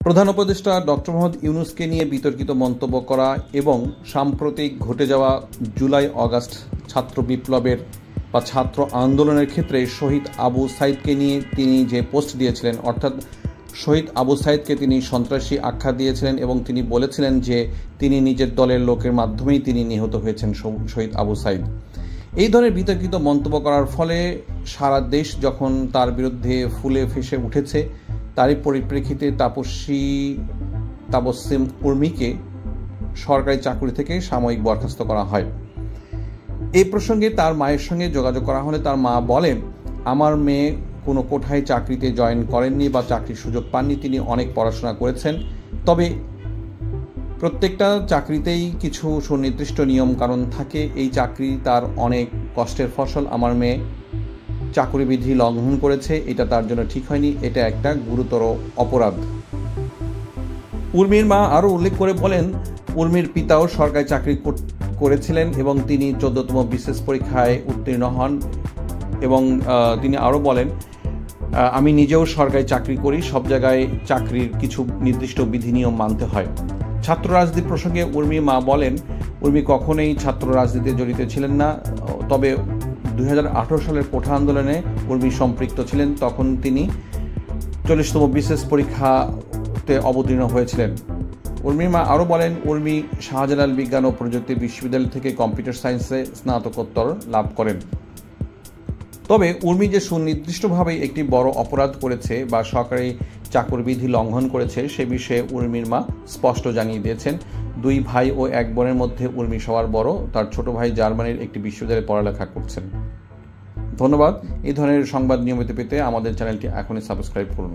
প্রধান উপদেষ্টা ডক্টর মোহাম্মদ ইউনূসকে নিয়ে বিতর্কিত মন্তব্য করা এবং সাম্প্রতিক ঘটে যাওয়া জুলাই আগস্ট ছাত্র বিপ্লবের বা ছাত্র আন্দোলনের ক্ষেত্রে শহীদ আবু সাইদকে নিয়ে তিনি যে পোস্ট দিয়েছিলেন, অর্থাৎ শহীদ আবু সাইদকে তিনি সন্ত্রাসী আখ্যা দিয়েছিলেন এবং তিনি বলেছিলেন যে তিনি নিজের দলের লোকের মাধ্যমেই তিনি নিহত হয়েছেন শহীদ আবু সাইদ। এই ধরনের বিতর্কিত মন্তব্য করার ফলে সারা দেশ যখন তার বিরুদ্ধে ফুলে ফেসে উঠেছে, তারই পরিপ্রেক্ষিতে তাবস্সিম উর্মিকে সরকারি চাকরি থেকে সাময়িক বরখাস্ত করা হয়। এই প্রসঙ্গে তার মায়ের সঙ্গে যোগাযোগ করা হলে তার মা বলেন, আমার মেয়ে কোনো কোঠায় চাকরিতে জয়েন করেননি বা চাকরির সুযোগ পাননি, তিনি অনেক পড়াশোনা করেছেন। তবে প্রত্যেকটা চাকরিতেই কিছু সুনির্দিষ্ট নিয়ম কানুন থাকে, এই চাকরি তার অনেক কষ্টের ফসল। আমার মেয়ে চাকরিবিধি লঙ্ঘন করেছে, এটা তার জন্য ঠিক হয়নি, এটা একটা গুরুতর অপরাধ। উর্মির মা আরও উল্লেখ করে বলেন, উর্মির পিতাও সরকারি চাকরি করেছিলেন এবং তিনি 14তম বিশেষ পরীক্ষায় উত্তীর্ণ হন এবং তিনি আরও বলেন, আমি নিজেও সরকারি চাকরি করি, সব জায়গায় চাকরির কিছু নির্দিষ্ট বিধিনিয়ম মানতে হয়। ছাত্র রাজনীতি প্রসঙ্গে উর্মির মা বলেন, উর্মি কখনোই ছাত্র রাজনীতিতে জড়িত ছিলেন না, তবে 2018 সালের কোঠা আন্দোলনে উর্মি সম্পৃক্ত ছিলেন। তখন তিনি 40তম বিশেষ পরীক্ষাতে অবতীর্ণ হয়েছিলেন। উর্মির মা আরও বলেন, উর্মি শাহজালাল বিজ্ঞান ও প্রযুক্তি বিশ্ববিদ্যালয় থেকে কম্পিউটার সায়েন্সে স্নাতকোত্তর লাভ করেন। তবে উর্মি যে সুনির্দিষ্টভাবে একটি বড় অপরাধ করেছে বা সরকারি চাকরিবিধি লঙ্ঘন করেছে সে বিষয়ে উর্মির মা স্পষ্ট জানিয়ে দিয়েছেন। 2 ভাই ও 1 বোনের মধ্যে উর্মি সবার বড়, তার ছোট ভাই জার্মানির একটি বিশ্ববিদ্যালয়ে পড়ালেখা করছেন। ধন্যবাদ। এই ধরনের সংবাদ নিয়মিত পেতে আমাদের চ্যানেলটি এখনই সাবস্ক্রাইব করুন।